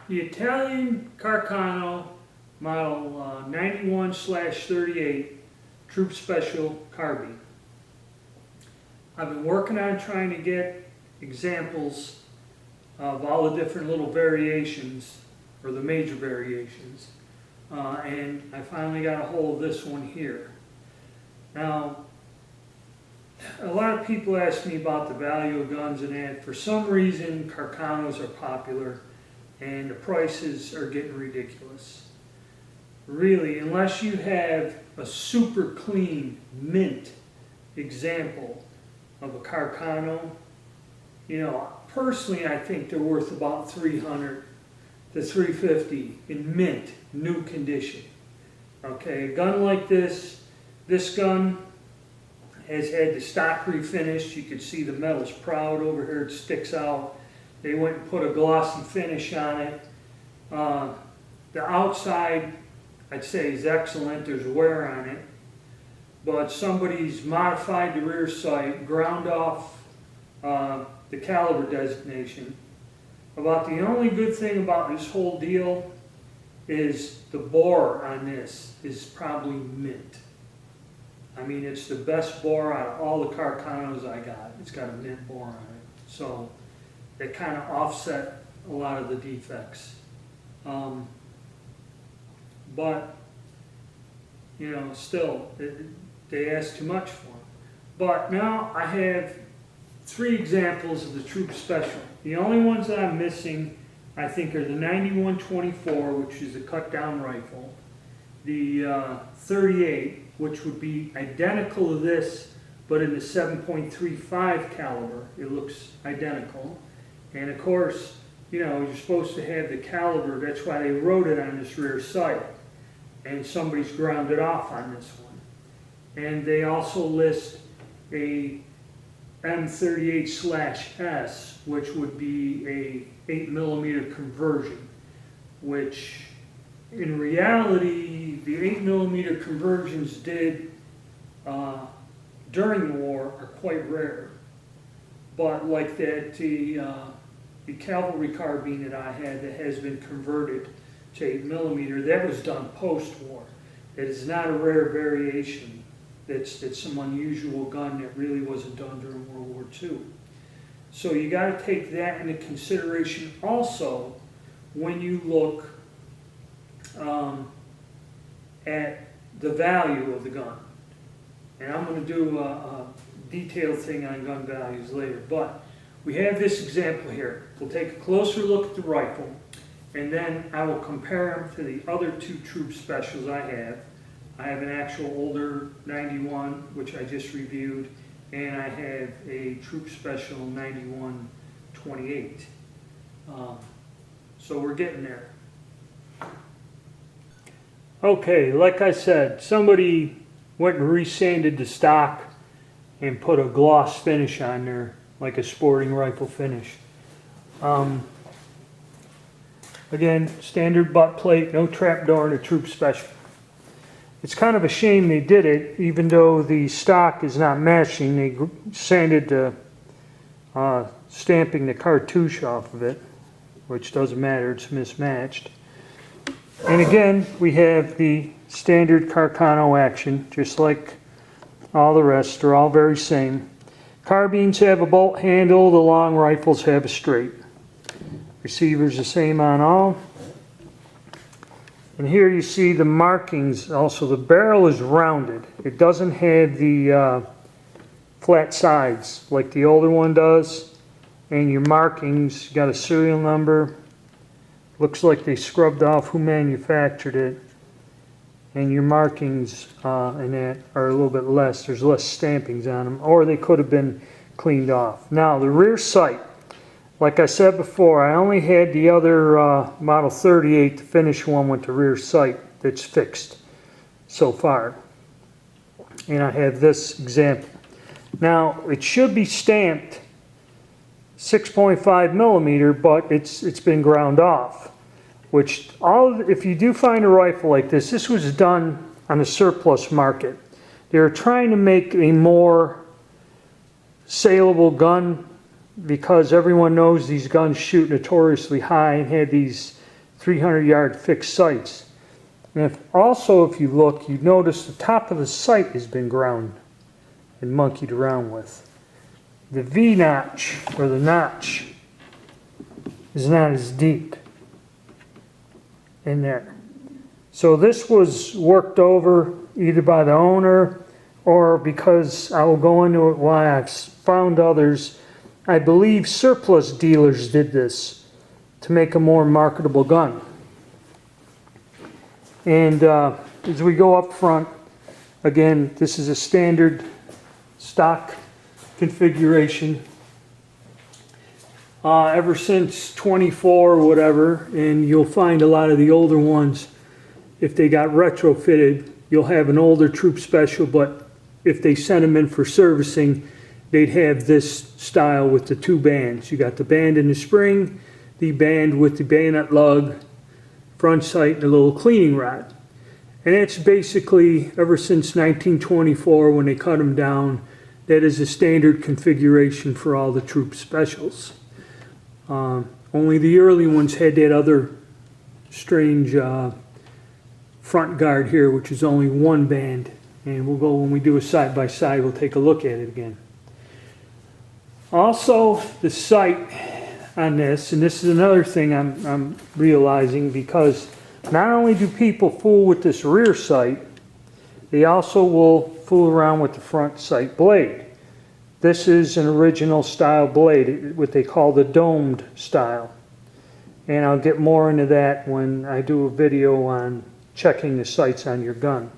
the Italian Carcano model 91/38 Troop Special Carbine. I've been working on trying to get examples of all the different little variations, or the major variations, and I finally got a hold of this one here. Now, a lot of people ask me about the value of guns and that. For some reason, Carcanos are popular and the prices are getting ridiculous. Really, unless you have a super clean mint example of a Carcano, you know, personally I think they're worth about $300 to $350 in mint, new condition. Okay, a gun like this gun has had the stock refinished. You can see the metal's proud over here, it sticks out. They went and put a glossy finish on it. The outside, I'd say, is excellent. There's wear on it. But somebody's modified the rear sight, ground off the caliber designation. About the only good thing about this whole deal is the bore on this is probably mint. I mean, it's the best bore out of all the Carcanos I got. It's got a mint bore on it. So it kind of offset a lot of the defects. But, you know, still, they asked too much for them. But now I have 3 examples of the Troop Special. The only ones that I'm missing, I think, are the 91-24, which is a cut-down rifle, the 38, which would be identical to this, but in the 7.35 caliber. It looks identical. And of course, you know, you're supposed to have the caliber. That's why they wrote it on this rear sight. And somebody's ground it off on this one. And they also list a M38/S, which would be a 8mm conversion, which in reality, the 8mm conversions did during the war are quite rare. But like that, the cavalry carbine that I had that has been converted to 8mm, that was done post-war. It is not a rare variation. That's some unusual gun that really wasn't done during World War II. So you got to take that into consideration also when you look at the value of the gun. And I'm going to do a detailed thing on gun values later. But we have this example here. We'll take a closer look at the rifle, and then I will compare them to the other 2 Troop Specials I have. I have an actual older 91, which I just reviewed, and I have a Troop Special 91-28. So we're getting there. Okay, like I said, somebody went and resanded the stock and put a gloss finish on there, like a sporting rifle finish. Again, standard butt plate, no trapdoor in a Troop Special. It's kind of a shame they did it, even though the stock is not matching. They sanded the stamping the cartouche off of it, which doesn't matter, it's mismatched. And again, we have the standard Carcano action, just like all the rest. They're all very same. Carbines have a bolt handle, the long rifles have a straight. Receiver's the same on all. And here you see the markings. Also, the barrel is rounded. It doesn't have the flat sides like the older one does. And your markings, you got a serial number. Looks like they scrubbed off who manufactured it. And your markings in that are a little bit less. There's less stampings on them. Or they could have been cleaned off. Now, the rear sight. Like I said before, I only had the other Model 38 to finish one with the rear sight that's fixed so far. And I have this example. Now, it should be stamped 6.5mm, but it's been ground off. Which, if you do find a rifle like this was done on the surplus market. They were trying to make a more saleable gun, because everyone knows these guns shoot notoriously high and had these 300-yard fixed sights. And if you look, you notice the top of the sight has been ground and monkeyed around with. The V-notch, or the notch, is not as deep in there. So this was worked over either by the owner or because I will go into it why I've found others. I believe surplus dealers did this to make a more marketable gun. And as we go up front, again, this is a standard stock configuration. Ever since 24 or whatever, and you'll find a lot of the older ones, if they got retrofitted, you'll have an older Troop Special, but if they sent them in for servicing, they'd have this style with the two bands. You got the band in the spring, the band with the bayonet lug, front sight, and a little cleaning rod. And it's basically, ever since 1924 when they cut them down, that is a standard configuration for all the Troop Specials. Only the early ones had that other strange front guard here, which is only one band. And we'll go, when we do a side-by-side, we'll take a look at it again. Also, the sight on this, and this is another thing I'm realizing, because not only do people fool with this rear sight, they also will fool around with the front sight blade. This is an original style blade, what they call the domed style. And I'll get more into that when I do a video on checking the sights on your gun.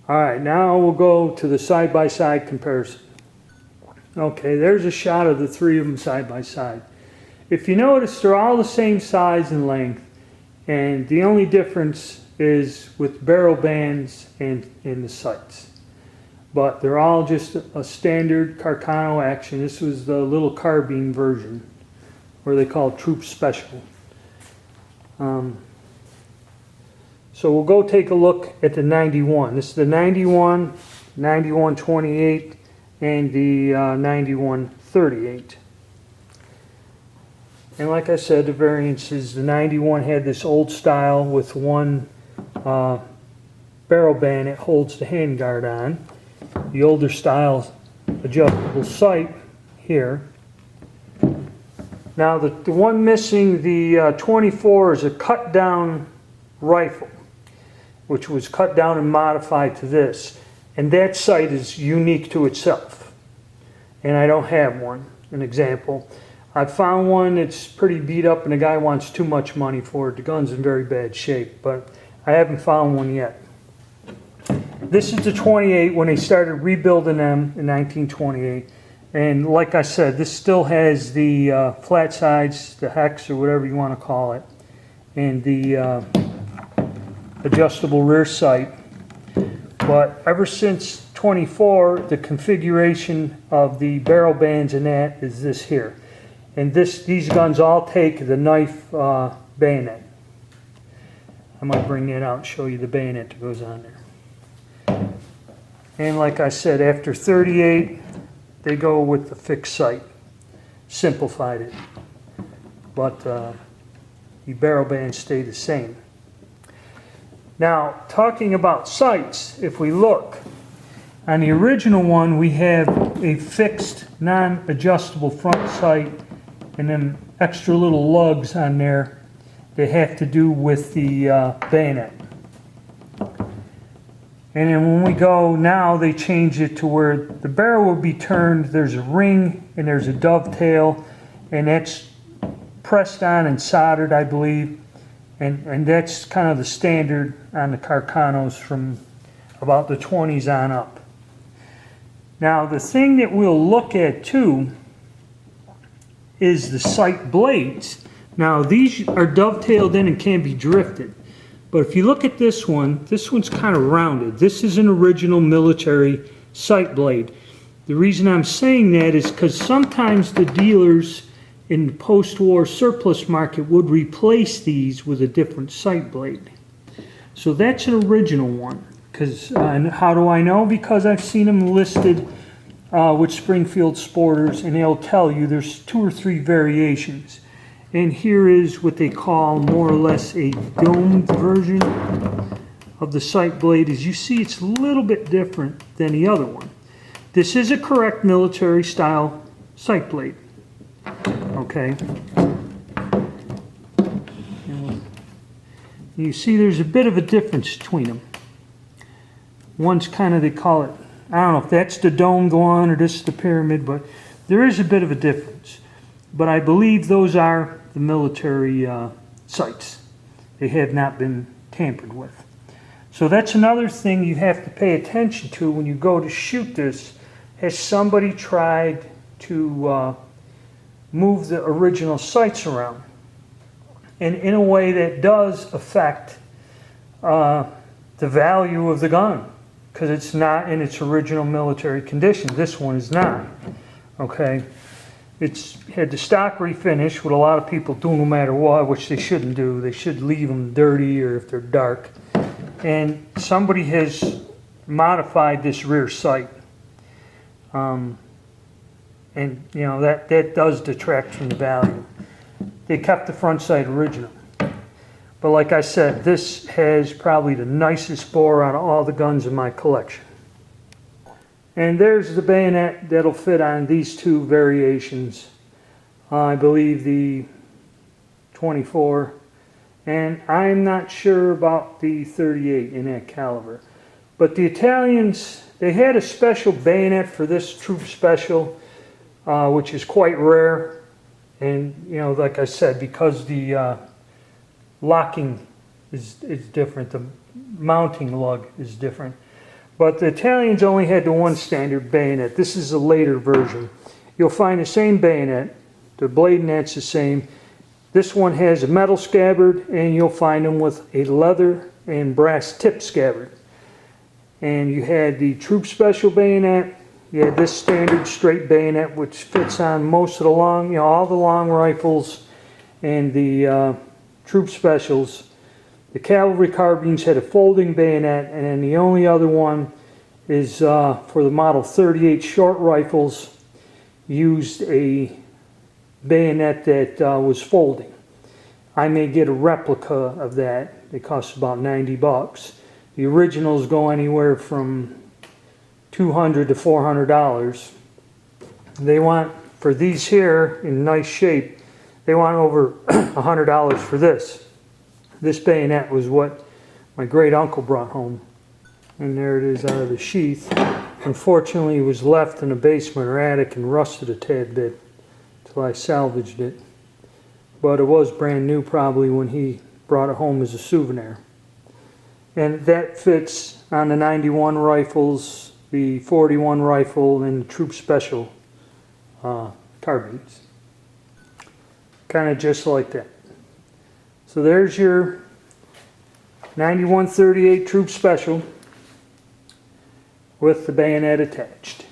Alright, now we'll go to the side-by-side comparison. Okay, there's a shot of the three of them side-by-side. If you notice, they're all the same size and length, and the only difference is with barrel bands and in the sights. But they're all just a standard Carcano action. This was the little carbine version, where they call Troop Special. So we'll go take a look at the 91. This is the 91, 91-28, and the 91-38. And like I said, the variances, the 91 had this old style with one barrel band that holds the handguard on. The older style adjustable sight here. Now the one missing, the 24, is a cut down rifle, which was cut down and modified to this. And that sight is unique to itself. And I don't have one, an example. I found one that's pretty beat up and the guy wants too much money for it. The gun's in very bad shape, but I haven't found one yet. This is the 28 when they started rebuilding them in 1928. And like I said, this still has the flat sides, the hex or whatever you want to call it, and the adjustable rear sight. But ever since 24, the configuration of the barrel bands in that is this here. And these guns all take the knife bayonet. I might bring that out and show you the bayonet that goes on there. And like I said, after 38, they go with the fixed sight. Simplified it. But the barrel bands stay the same. Now, talking about sights, if we look, on the original one we have a fixed, non-adjustable front sight and then extra little lugs on there that have to do with the bayonet. And then when we go now, they change it to where the barrel will be turned, there's a ring and there's a dovetail, and that's pressed on and soldered, I believe. And that's kind of the standard on the Carcanos from about the 20s on up. Now the thing that we'll look at too is the sight blades. Now these are dovetailed in and can be drifted. But if you look at this one's kind of rounded. This is an original military sight blade. The reason I'm saying that is because sometimes the dealers in the post-war surplus market would replace these with a different sight blade. So that's an original one. And how do I know? Because I've seen them listed with Springfield Sporters, and they'll tell you there's 2 or 3 variations. And here is what they call more or less a domed version of the sight blade. As you see, it's a little bit different than the other one. This is a correct military style sight blade. Okay. You see there's a bit of a difference between them. One's kind of, they call it, I don't know if that's the domed one or this is the pyramid, but there is a bit of a difference. But I believe those are the military sights. They have not been tampered with. So that's another thing you have to pay attention to when you go to shoot this. Has somebody tried to move the original sights around? And in a way that does affect the value of the gun, because it's not in its original military condition. This one is not. Okay, it's had the stock refinish, what a lot of people do no matter what, which they shouldn't do. They should leave them dirty or if they're dark. And somebody has modified this rear sight. And you know, that does detract from the value. They kept the front sight original. But like I said, this has probably the nicest bore out of all the guns in my collection. And there's the bayonet that'll fit on these two variations. I believe the 24. And I'm not sure about the 38 in that caliber. But the Italians, they had a special bayonet for this troop special, which is quite rare. And, you know, like I said, because the locking is different, the mounting lug is different. But the Italians only had the one standard bayonet. This is a later version. You'll find the same bayonet. The blade net's the same. This one has a metal scabbard, and you'll find them with a leather and brass tip scabbard. And you had the troop special bayonet. You had this standard straight bayonet, which fits on most of the long, you know, all the long rifles and the troop specials. The cavalry carbines had a folding bayonet, and then the only other one is for the Model 38 short rifles, used a bayonet that was folding. I may get a replica of that. It costs about 90 bucks. The originals go anywhere from $200 to $400. They want, for these here in nice shape, they want over $100 for this. This bayonet was what my great uncle brought home. And there it is out of the sheath. Unfortunately, it was left in the basement or attic and rusted a tad bit until I salvaged it. But it was brand new probably when he brought it home as a souvenir. And that fits on the 91 rifles, the 41 rifle, and the troop special carbines. Kind of just like that. So there's your 91-38 troop special with the bayonet attached.